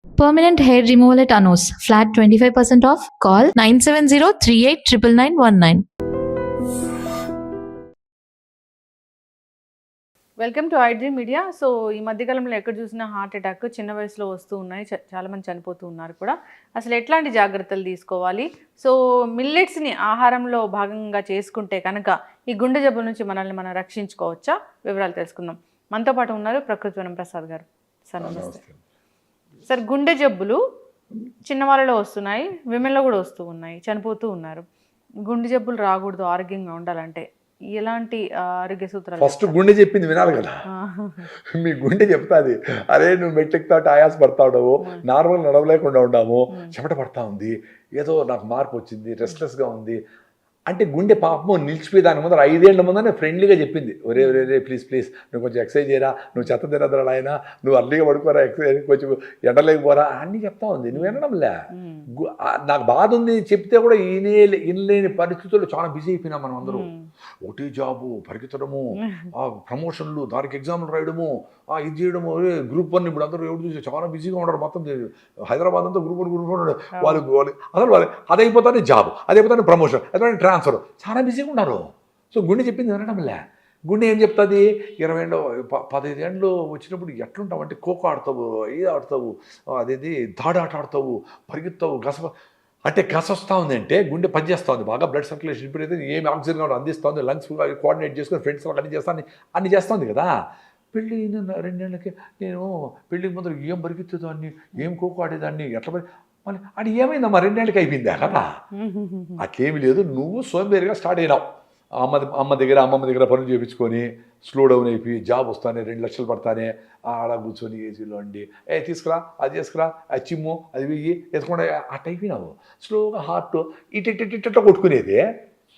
Permanent hair removal at Anos. Flat 25% off. Call 970-389919. Welcome to iDream media. So ఈ మధ్యకాలంలో ఎక్కడ చూసినా హార్ట్ అటాక్ చిన్న వయసులో వస్తూ ఉన్నాయి, చాలామంది చనిపోతూ ఉన్నారు కూడా. అసలు ఎట్లాంటి జాగ్రత్తలు తీసుకోవాలి? సో మిల్లెట్స్ని ఆహారంలో భాగంగా చేసుకుంటే కనుక ఈ గుండె జబ్బు నుంచి మనల్ని మనం రక్షించుకోవచ్చా? వివరాలు తెలుసుకుందాం. మనతో పాటు ఉన్నారు ప్రకృతివనం ప్రసాద్ గారు. సార్ నమస్తే. సార్, గుండె జబ్బులు చిన్నవాళ్ళలో వస్తున్నాయి, విమెన్లో కూడా వస్తూ ఉన్నాయి, చనిపోతూ ఉన్నారు. గుండె జబ్బులు రాకూడదు, ఆరోగ్యంగా ఉండాలంటే ఎలాంటి ఆరోగ్య సూత్రాలు? ఫస్ట్ గుండె చెప్పింది వినాలి కదా. మీ గుండె చెప్తాది, అరే నువ్వు మెట్లెక్కితే ఆయాస పడతావు, నార్మల్ నడవలేకుండా ఉన్నాము, చెమట పడతా ఉంది, ఏదో నాకు మార్పు వచ్చింది, రెస్ట్లెస్గా ఉంది అంటే గుండె పాపము నిలిచిపోయి దాని ముందర 5 ఏళ్ల ముందర ఫ్రెండ్లీగా చెప్పింది, ఒరే ఒరే రే ప్లీజ్ ప్లీజ్ నువ్వు కొంచెం ఎక్సర్సైజ్ చేయరా, నువ్వు చెత్త తినద్దురా ఆయన, నువ్వు అర్లీగా పడుకోరా, ఎక్సర్సైజ్ కొంచెం ఎండలేకపోరా అన్నీ చెప్తా ఉంది. నువ్వు వినడంలే. నాకు బాధ ఉంది చెప్తే కూడా ఇనలేని పరిస్థితుల్లో చాలా బిజీ అయిపోయినాం మనం అందరూ. ఒకటి జాబు, పరిగెత్తడము, ప్రమోషన్లు, దానికి ఎగ్జామ్లు రాయడము, ఇది చేయడము, గ్రూప్ 1 ఇప్పుడు అందరూ ఎవరు చూసి చాలా బిజీగా ఉన్నారు. మొత్తం హైదరాబాద్ అంతా గ్రూప్ 1 వాళ్ళకి అసలు వాళ్ళు అది అయిపోతానే జాబ్, అది అయిపోతానే ప్రమోషన్, అదే ట్రాన్స్ఫర్, చాలా బిజీగా ఉన్నారు. సో గుండె చెప్పింది వినడంలే. గుండె ఏం చెప్తుంది, 20 ఏళ్ళు 15 ఏళ్ళు వచ్చినప్పుడు ఎట్లుంటావు అంటే ఖోఖో ఆడతావు, ఇది ఆడతావు, అదేది దాడి ఆట ఆడతావు, పరిగెత్తావు, అంటే వస్తూ ఉంది అంటే గుండె పనిచేస్తూ ఉంది బాగా, బ్లడ్ సర్క్యులేషన్ ఇంప్రూవ్ అయితే ఏమి ఆక్సిజన్ కూడా అందిస్తుంది, లంగ్స్ కోఆర్డినేట్ చేసుకొని ఫ్రెండ్స్ అన్ని చేస్తాను అన్ని చేస్తుంది కదా. పెళ్ళి 2 ఏళ్ళకి నేను పెళ్ళికి ముందర ఏం పరిగెత్తేదాన్ని, ఏం ఖోఖో ఆడేదాన్ని, ఎట్లా మళ్ళీ అది ఏమైందమ్మా 2 ఏళ్ళకి అయిపోయిందా కదా. అట్లేమీ లేదు, నువ్వు సోంబేరిగా స్టార్ట్ అయినావు. అమ్మమ్మ దగ్గర పనులు చేయించుకొని స్లో డౌన్ అయిపోయి జాబ్ వస్తానే 2 లక్షలు పడతానే ఆడ కూర్చొని ఏసీలో అండి తీసుకురా, అది చేసుకురా, అది చిమ్ము, అది వెయ్యి వేసుకుండా అట్ట అయిపోయినావు. స్లోగా హార్ట్ ఇట్లా కొట్టుకునేది,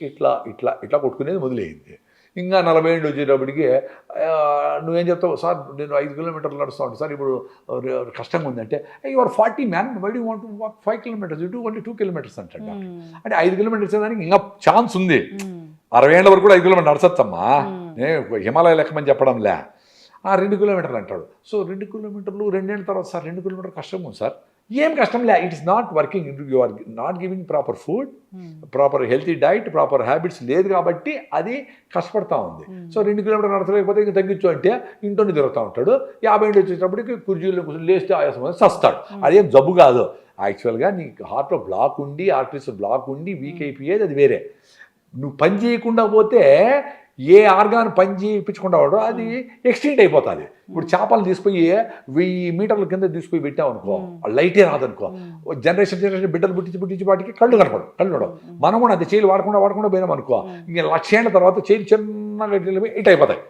ఇట్లా ఇట్లా ఇట్లా కొట్టుకునేది మొదలైంది. ఇంకా 40 ఏళ్ళు వచ్చేటప్పటికి నువ్వేం చెప్తావు, సార్ నేను 5 కిలోమీటర్లు నడుస్తూ ఉంటాను సార్, ఇప్పుడు కష్టంగా ఉందంటే, your 40 man, why do want to walk 5 kilometers, you do only 2 kilometers అంటాడు. అంటే 5 kilometers దానికి ఇంకా ఛాన్స్ ఉంది. 60 ఏళ్ళ వరకు కూడా 5 కిలోమీటర్లు నడచచ్చమ్మా, నేను హిమాలయ లెక్కమని చెప్పడంలే. 2 కిలోమీటర్లు అంటాడు. సో 2 కిలోమీటర్లు 2 ఏళ్ళ తర్వాత సార్ 2 కిలోమీటర్లు కష్టం ఉంది సార్. ఏం కష్టం లే, it is not working, you are not giving proper food, proper healthy diet, proper habits లేదు కాబట్టి అది కష్టపడతా ఉంది. సో 2 కిలోమీటర్లు నడచలేకపోతే ఇంకా తగ్గించు అంటే ఇంట్లోనే తిరుగుతూ ఉంటాడు. 50 ఏళ్ళు వచ్చేటప్పటికి కుర్జీలో లేస్తే ఆయాసం సస్తాడు. అదేం జబ్బు కాదు. యాక్చువల్గా నీకు హార్ట్లో బ్లాక్ ఉండి, ఆర్టరీస్ బ్లాక్ ఉండి వీక్ అయిపోయేది అది వేరే. నువ్వు పని చేయకుండా పోతే ఏ ఆర్గాన్ పని చేయించకుండా వాడో అది ఎక్స్టెంట్ అయిపోతుంది. ఇప్పుడు చేపలు తీసుకుపోయి 1000 మీటర్ల కింద తీసుకుపోయి పెట్టామనుకో, లైటే రాదనుకో, జనరేషన్ బిడ్డలు పుట్టించి వాటికి కళ్ళు నడవు. మనం కూడా అది చేయలు వాడకుండా పోయినాం అనుకో, ఇంకా 1,00,000 ఏళ్ళ తర్వాత చేయలు చిన్నగా ఇట్ అయిపోతాయి,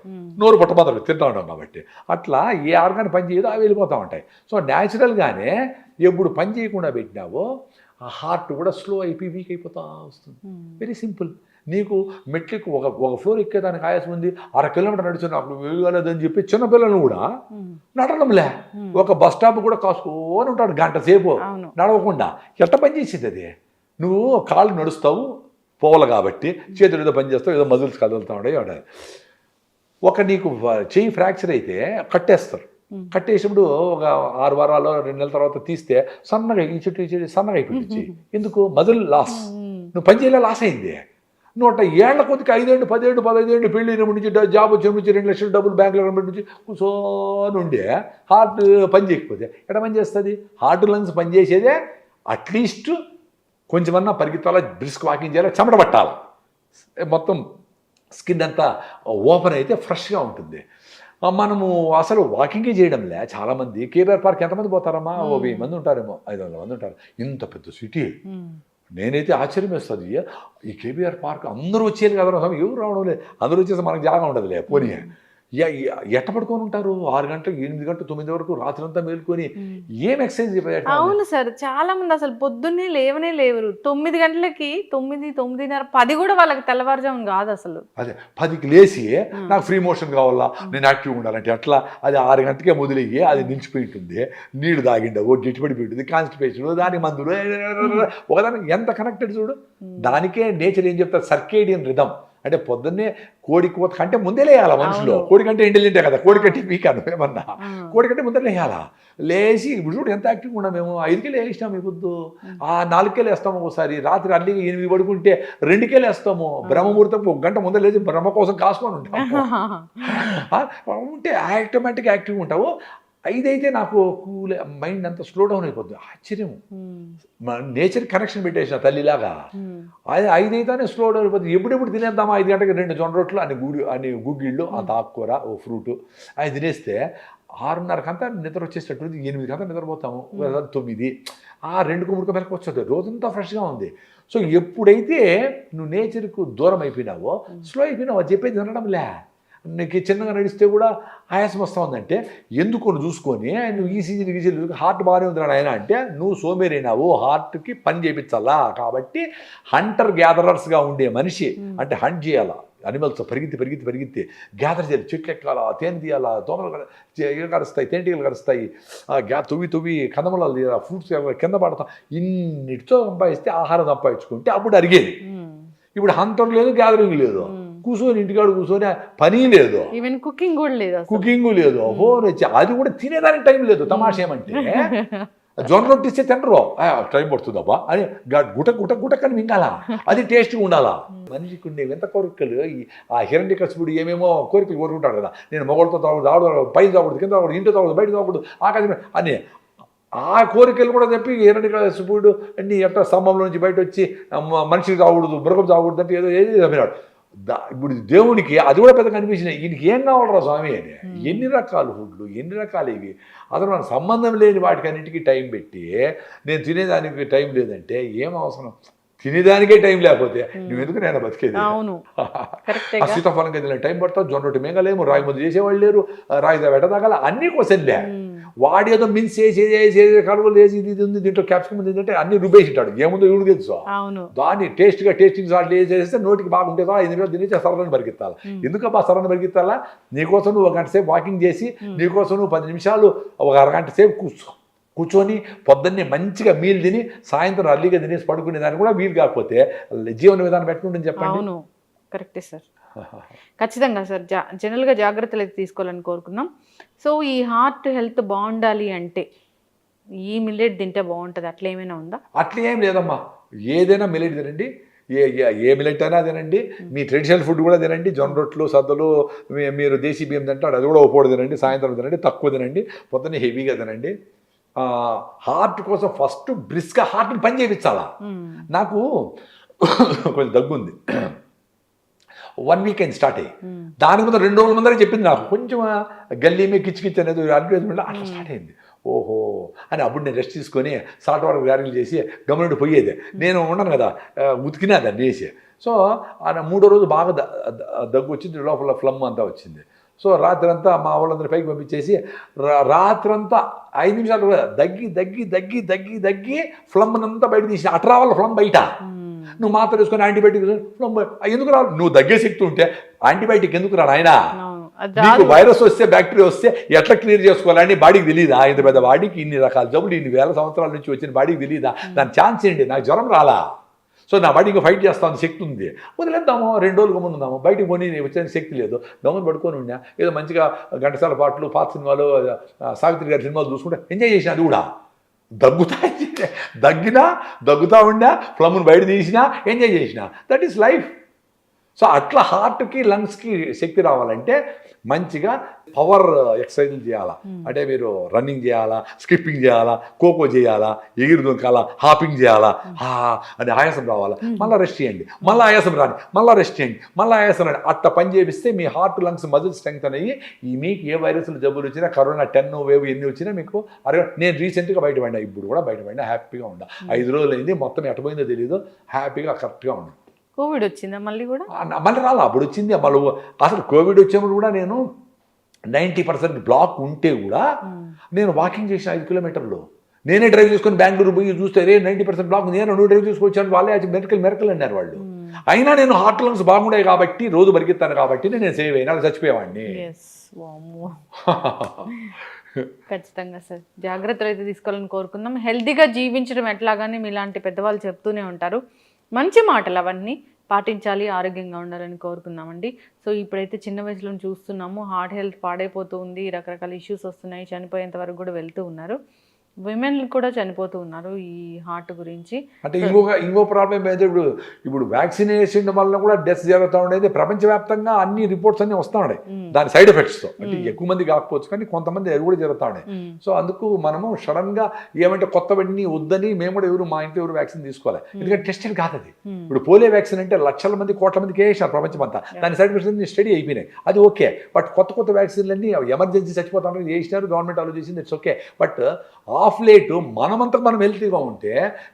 నోరు పుట్టబోతాడు తింటా ఉంటాం కాబట్టి. అట్లా ఏ ఆర్గాన్ పని చేయదో అవి వెళ్ళిపోతూ ఉంటాయి. సో న్యాచురల్గానే ఎప్పుడు పని చేయకుండా పెట్టినావో ఆ హార్ట్ కూడా స్లో అయిపోయి వీక్ అయిపోతూ వస్తుంది. Very simple. నీకు మెట్లకి ఒక ఫ్లోర్ ఎక్కేదానికి ఆయాసం ఉంది, 1/2 కిలోమీటర్ నడిచి నాకు వేయలేదని చెప్పి చిన్నపిల్లలు కూడా నడడంలే. ఒక బస్ స్టాప్ కూడా కాసుకొని ఉంటాడు గంట సేపు నడవకుండా. ఎట్ట పని చేసేది అది? నువ్వు కాళ్ళు నడుస్తావు పోవాలి కాబట్టి, చేతులు ఏదో పని చేస్తావు, ఏదో మజిల్స్ కదులుతూ ఉండే. నీకు చెయ్యి ఫ్రాక్చర్ అయితే కట్టేస్తారు. కట్టేసినప్పుడు ఒక 6 వారాలు 2 నెలల తర్వాత తీస్తే సన్నగా ఈ చెట్టు సన్నగా అయిపోయింది. ఎందుకు? Muscle loss. నువ్వు పని చేయలే, లాస్ అయింది. 100 ఏళ్ల కొద్దికి 5 ఏళ్ళు 10 ఏళ్ళు 15 ఏళ్ళు పెళ్ళి నుంచి జాబ్ వచ్చిన నుంచి 2 లక్షలు డబ్బులు బ్యాంకులో నుంచి కూర్చొని ఉండే హార్ట్ పని చేయకపోతే ఎక్కడ పని చేస్తుంది? హార్ట్ లంగ్స్ పని చేసేదే అట్లీస్ట్ కొంచెమన్నా పరిగెత్తాలా, బ్రిస్క్ వాకింగ్ చేయాలి, చెమట పట్టాలి, మొత్తం స్కిన్ అంతా ఓపెన్ అయితే ఫ్రెష్గా ఉంటుంది. మనము అసలు వాకింగే చేయడంలే చాలామంది. కేబీఆర్ పార్క్ ఎంతమంది పోతారమ్మా? 1000 మంది ఉంటారేమో, 500 మంది ఉంటారు. ఇంత పెద్ద సిటీ. నేనైతే ఆశ్చర్యం వేస్తుంది, ఈ కేబీఆర్ పార్క్ అందరూ వచ్చేది కదా, ఎవరు రావడం లేదు, అందరూ వచ్చేసి మనకు జాగా ఉండదులే పోనీ. ఎట్ట పడుకొని ఉంటారు 6 గంటలు 8 గంటలు 9 వరకు రాత్రి అంతా మేలుకొని ఏం ఎక్సర్సైజ్? అవును సార్, చాలా మంది అసలు పొద్దున్నే లేవరు. 9 గంటలకి 9, 9:30, 10 కూడా వాళ్ళకి తెల్లవారుజామున కాదు అసలు. అదే 10కి లేచి నాకు ఫ్రీ మోషన్ కావాలా, నేను యాక్టివ్గా ఉండాలంటే అట్లా అది 6 గంటలకే మొదలయ్యి అది నిలిచిపోయి ఉంటుంది. నీళ్లు తాగిండవు, గిట్టిపడిపోయి ఉంటుంది, కాన్స్టిపేషన్, దానికి మందులు, ఒకదానికి ఎంత కనెక్టెడ్ చూడు. దానికే నేచర్ ఏం చెప్తారు, సర్కేడియన్ రిథమ్ అంటే పొద్దున్నే కోడి కూత కంటే ముందే లేయాలా మనుషులు. కోడి కంటే ఇంటెలిజెంటే కదా, కోడి కంటే వీక్ అను ఏమన్నా, కోడి కంటే ముందే లేయాలా. లేచి ఇప్పుడు చూడు ఎంత యాక్టివ్గా ఉన్నాం మేము. 5కే లేచినాం ఈ పొద్దు, 4కే లేస్తాము, ఒకసారి రాత్రి అన్ని 8 పడుకుంటే 2కే లేస్తాము. బ్రహ్మముహూర్తం 1 గంట ముందే లేచి బ్రహ్మ కోసం కాసుకొని ఉంటాము. ఉంటే ఆటోమేటిక్గా యాక్టివ్గా ఉంటావు. 5 అయితే నాకు కూల్, మైండ్ అంతా స్లో డౌన్ అయిపోద్ది. ఆశ్చర్యం, నేచర్ కనెక్షన్ పెట్టేసిన తల్లిలాగా. అది 5 అయితేనే స్లో డౌన్ అయిపోతుంది. ఎప్పుడెప్పుడు తినేద్దామా 5 గంటకి 2 జొన్న రొట్లు అని గుగ్గిళ్ళు, అంత ఆకుకూర, ఓ ఫ్రూటు అది తినేస్తే 6:30కంతా నిద్ర వచ్చేటట్టు, 8కంతా నిద్రపోతాము. 9 2 3 మెలకు వచ్చేది, రోజంతా ఫ్రెష్గా ఉంది. సో ఎప్పుడైతే నువ్వు నేచర్కు దూరం అయిపోయినావో, స్లో అయిపోయినావు, అది చెప్పేది వినడంలే. నీకు చిన్నగా నడిస్తే కూడా ఆయాసం వస్తూ ఉందంటే ఎందుకు చూసుకొని నువ్వు ఈసీజీ హార్ట్ బాగానే ఉంది ఆయన అంటే నువ్వు సోమేరైనావు, హార్ట్కి పని చేయించాలా. కాబట్టి హంటర్ గ్యాదరర్స్గా ఉండే మనిషి అంటే హంట్ చేయాలా, అనిమల్స్ పరిగెత్తి గ్యాదర్ చేయాలి, చెట్లు ఎక్కాలా, తేనె తీయాలా, దోమలు కరుస్తాయి, తేనెటీగలు కరుస్తాయి, తువ్వి కందమూలాలు, ఫ్రూట్స్ కింద పడతాం. ఇన్నిటితో సంపాదిస్తే ఆహారం సంపాదించుకుంటే అప్పుడు అరిగేది. ఇప్పుడు హంటర్ లేదు, గ్యాదరింగ్ లేదు, కూర్చొని ఇంటికాడ కూర్చొని పని లేదు, ఈవెన్ కుకింగ్ కూడా లేదు, అది కూడా తినేదానికి టైం లేదు. తమాష ఏమంటే జొన్న రొట్టి ఇస్తే తినరు, టైం పడుతుందబ్బా అని గుటకని మింగాలా, అది టేస్ట్గా ఉండాలా. మనిషికి ఉండే ఎంత కోరికలు, ఆ హిరణ్యకశిపుడు ఏమేమో కోరికలు కోరుకుంటాడు కదా, నేను మొగలతో తాగకూడదు, పై తాగకూడదు, కింద తాగకూడదు, ఇంట్లో తాగకూడదు, బయట తాగకూడదు, ఆకాశం అని ఆ కోరికలు కూడా చెప్పి హిరణ్యకశిపుడు అన్ని ఎట్లా స్తంభంలో నుంచి బయట వచ్చి మనిషికి తాగకూడదు, మృగం తాగకూడదు అంటే ఏది చెప్పినాడు. ఇప్పుడు దేవునికి అది కూడా పెద్ద కనిపించినాయి. ఈయనకి ఏం కావాలరా స్వామి అని, ఎన్ని రకాల ఫుడ్లు, ఎన్ని రకాలు ఇవి, అసలు మనకు సంబంధం లేని వాటికి అన్నిటికీ టైం పెట్టి నేను తినేదానికి టైం లేదంటే ఏం అవసరం. తినేదానికే టైం లేకపోతే నువ్వు ఎందుకు నేను బతికేది. ఆ సీతాఫలం కింద టైం పడతావు, జొన్న రొట్టి మింగలేము, రాయి ముద్ద చేసేవాళ్ళు లేరు, రాయి వెట తాగాల, అన్నీ క్వశ్చన్లే. వాడి ఏదో మిన్స్ చేసి కలుగులు వేసి ఇది ఉంది, దీంట్లో క్యాప్సికమ్ ఉంది అంటే అన్ని రుబ్బేసింటాడు, ఏముందో ఇవి తెలుసు. దాన్ని టేస్టింగ్ సాల్ట్ వేసేస్తే నోటికి బాగుంటుందా, 5 నిమిషాలు తినేసి సరళని పరిగెత్తాలి. ఎందుకబ్బా సరళని పరిగెత్తాలా, నీకోసం నువ్వు 1 గంట సేపు వాకింగ్ చేసి, నీకోసం నువ్వు 10 నిమిషాలు ఒక అరగంట సేపు కూర్చొని పొద్దున్నే మంచిగా మీల్ తిని సాయంత్రం అర్లీగా తినేసి పడుకునే దాన్ని కూడా వీలు కాకపోతే జీవన విధానం ఎట్లుంటుంది చెప్పండి. అవును, కరెక్టే సార్. ఖచ్చితంగా సార్, జనరల్గా జాగ్రత్తలు అయితే తీసుకోవాలని కోరుకుందాం. సో ఈ హార్ట్ హెల్త్ బాగుండాలి అంటే ఈ మిల్లెట్ తింటే బాగుంటుంది, అట్లా ఏమైనా ఉందా? అట్లా ఏం లేదమ్మా, ఏదైనా మిల్లెట్ తినండి, ఏ మిల్లెట్ అయినా తినండి, మీ ట్రెడిషనల్ ఫుడ్ కూడా తినండి. జొన్న రొట్లు, సద్దలు, మీరు దేశీ బియ్యం తింటాడు అది కూడా ఒప్పోడు తినండి, సాయంత్రం తినండి, తక్కువ తినండి, పొద్దున్నే హెవీగా తినండి. హార్ట్ కోసం ఫస్ట్ బ్రిస్క్గా హార్ట్ని పని చేయించాలా. నాకు కొంచెం దగ్గుంది, 1 వీక్ అయింది స్టార్ట్ అయ్యి, దాని ముందు 2 రోజుల ముందరే చెప్పింది నాకు, కొంచెం గల్లీ మీద కిచ్ అనేది అడ్వర్టైజ్మెంట్ అట్లా స్టార్ట్ అయింది. ఓహో అని అప్పుడు నేను రెస్ట్ తీసుకొని సాల్ట్ వాటర్ గారెలు చేసి గమనండి పోయేది. నేను ఉండను కదా, ఉతికినా దాన్ని వేసి. సో 3వ రోజు బాగా దగ్గు వచ్చింది, లోపల ఫ్లమ్ అంతా వచ్చింది. సో రాత్రంతా మా వాళ్ళందరూ పైకి పంపించేసి రాత్రంతా 5 నిమిషాలు దగ్గి ఫ్లమ్ అంతా బయట తీసి అట్రా వాళ్ళ ఫ్లమ్ బయట. నువ్వు మాత్రం వేసుకొని యాంటీబయాటిక్ ఫ్లమ్ ఎందుకు రావాలి, నువ్వు దగ్గే శక్తి ఉంటే యాంటీబయాటిక్ ఎందుకు రా నాయనా. నీకు వైరస్ వస్తే బ్యాక్టీరియా వస్తే ఎట్లా క్లియర్ చేసుకోవాలని బాడీకి తెలియదా? ఇంత పెద్ద బాడీకి ఇన్ని రకాల జబ్బులు ఇన్ని వేల సంవత్సరాల నుంచి వచ్చిన బాడీకి తెలియదా? దాని ఛాన్స్ ఏంటి, నాకు జ్వరం రాలా, సో నా బాడీకి ఫైట్ చేస్తాను శక్తి ఉంది, వదిలేద్దాము, 2 రోజులకు ముందు ఉన్నాము, బయటికి పోనీ వచ్చే శక్తి లేదు, దొంగను పడుకొని ఉన్నా, ఏదో మంచిగా ఘంటసాల పాటలు, పాత సినిమాలు, సావిత్రి గారి సినిమాలు చూసుకుంటే ఎంజాయ్ చేసిన. అది కూడా దగ్గుతా ఉన్నా, ఫ్లమ్ను బయట తీసినా, ఎంజాయ్ చేసిన, దట్ ఈస్ లైఫ్. సో అట్లా హార్ట్కి లంగ్స్కి శక్తి రావాలంటే మంచిగా పవర్ ఎక్సర్సైజులు చేయాలా. అంటే మీరు రన్నింగ్ చేయాలా, స్కిప్పింగ్ చేయాలా, ఖోఖో చేయాలా, ఎగిరి దొంకాలా, హాపింగ్ చేయాలా, అని ఆయాసం రావాలా, మళ్ళీ రెస్ట్ చేయండి, మళ్ళీ ఆయాసం రాని, మళ్ళీ రెస్ట్ చేయండి, మళ్ళీ ఆయాసం రాని, అట్లా పని చేపిస్తే మీ హార్ట్ లంగ్స్ మజిల్ స్ట్రెంగ్త్ అనేవి మీకు ఏ వైరస్లు జబ్బులు వచ్చినా, కరోనా 10 వేవ్ ఎన్ని వచ్చినా మీకు నేను రీసెంట్గా బయటపడినా, ఇప్పుడు కూడా బయటపడినా, హ్యాపీగా ఉండా. 5 రోజులు అయింది, మొత్తం ఎట్టపోయిందో తెలియదు, హ్యాపీగా కరెక్ట్గా ఉండా. కోవిడ్ వచ్చిందా మళ్ళీ కూడా? మళ్ళీ రాలా, అప్పుడు వచ్చింది. మళ్ళీ అసలు కోవిడ్ వచ్చినప్పుడు కూడా నేను 90% బ్లాక్ ఉంటే కూడా నేను వాకింగ్ చేసిన 5 కిలోమీటర్లు, నేనే డ్రైవ్ చేసుకొని బెంగళూరు పోయి చూస్తే 90% బ్లాక్ నువ్వు డ్రైవ్ చేసుకొచ్చాను, వాళ్ళే మెరకల్ అన్నారు వాళ్ళు. అయినా నేను హార్ట్ లంగ్స్ బాగుండాయి కాబట్టి, రోజు పరిగెత్తాను కాబట్టి నేను సేవ్ అయినా, చచ్చిపోయేవాడిని. ఖచ్చితంగా సార్, జాగ్రత్తలు అయితే తీసుకోవాలని కోరుకుందాం. హెల్తీగా జీవించడం ఎట్లాగానే మీలాంటి పెద్దవాళ్ళు చెప్తూనే ఉంటారు, మంచి మాటలు అవన్నీ. పాటించాలి, ఆరోగ్యంగా ఉండాలని కోరుకుందామండి. సో ఇప్పుడైతే చిన్న వయసులో చూస్తున్నాము, హార్ట్ హెల్త్ పాడైపోతూ ఉంది, రకరకాల ఇష్యూస్ వస్తున్నాయి, చనిపోయేంత వరకు కూడా వెళ్తూ ఉన్నారు. విమెన్ కూడా చనిపోతూ ఉన్నారు ఈ హార్ట్ గురించి. అంటే ఇంకో ప్రాబ్లం ఏంటంటే ఇప్పుడు వ్యాక్సినేషన్ వల్ల కూడా డెత్స్ జరుగుతూ ఉండేది ప్రపంచవ్యాప్తంగా అన్ని రిపోర్ట్స్ అన్ని వస్తూ ఉన్నాయి దాని సైడ్ ఎఫెక్ట్స్తో. అంటే ఎక్కువ మంది కాకపోవచ్చు కానీ కొంతమంది అది కూడా జరుగుతూ ఉన్నాయి. సో అందుకు మనము సడన్గా ఏమంటే కొత్తవన్నీ వద్దని మేము కూడా మా ఇంట్లో ఎవరు వ్యాక్సిన్ తీసుకోవాలి, ఎందుకంటే టెస్టెడ్ కాదు అది. ఇప్పుడు పోలియో వ్యాక్సిన్ అంటే లక్షల మంది కోట్ల మందికి వేసారు ప్రపంచం అంతా, దాని సైడ్ ఎఫెక్ట్స్ స్టడీ అయిపోయినాయి, అది ఓకే. బట్ కొత్త వ్యాక్సిన్లన్నీ ఎమర్జెన్సీ చచ్చిపోతాను వేసినారు, గవర్నమెంట్ ఆలోచించింది, it's okay. But of late మనమంతా మనం హెల్తీగా ఉంటే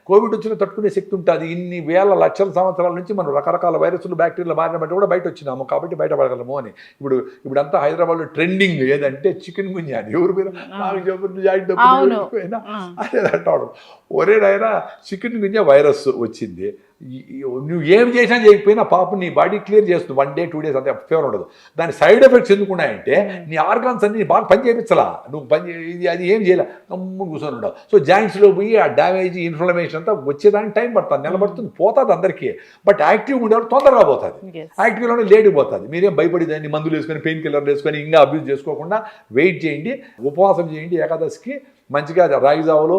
కోవిడ్ వచ్చిన తట్టుకునే శక్తి ఉంటుంది. ఇన్ని వేల లక్షల సంవత్సరాల నుంచి మనం రకరకాల వైరస్లు బ్యాక్టీరియాల బారిన బట్టి కూడా బయట వచ్చినాము కాబట్టి బయటపడగలము అని. ఇప్పుడంతా హైదరాబాద్లో ట్రెండింగ్ ఏదంటే చికెన్ గున్యా అని. ఎవరు మీరు అదే అంటాడు, ఒరే నాయనా చికెన్ గున్యా వైరస్ వచ్చింది, నువ్వు ఏం చేసినా చేయకపోయినా పాపం నీ బాడీ క్లియర్ చేస్తుంది 1 day 2 days, అంతే ఫీవర్ ఉండదు. దాని సైడ్ ఎఫెక్ట్స్ ఎందుకున్నాయంటే నీ ఆర్గాన్స్ అన్ని బాగా పని చేయించలా, నువ్వు అది ఏం చేయలే, కూర్చొని ఉండవు. సో జాయింట్స్లో పోయి ఆ డ్యామేజ్ ఇన్ఫ్లమేషన్ అంతా వచ్చేదానికి టైం పడుతుంది, నిలబడుతుంది, పోతుంది అందరికీ. బట్ యాక్టివ్గా ఉండేవాళ్ళు తొందరగా పోతుంది, యాక్టివ్లోనే లేట్గా పోతుంది. మీరేం భయపడి దాన్ని మందులు వేసుకొని పెయిన్ కిల్లర్లు వేసుకొని ఇంకా అబ్యూజ్ చేసుకోకుండా వెయిట్ చేయండి, ఉపవాసం చేయండి. ఏకాదశికి మంచిగా రాగి జావలు,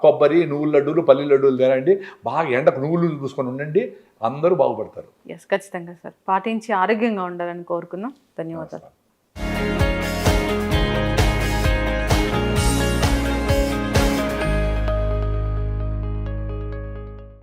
కొబ్బరి, నువ్వుల లడ్డూలు, పల్లి లడ్డూలు తినండి, బాగా ఎండకు నువ్వులు చూసుకొని ఉండండి, అందరూ బాగుపడతారు. ఖచ్చితంగా సార్, పాటించి ఆరోగ్యంగా ఉండాలని కోరుకుందాం. ధన్యవాదాలు.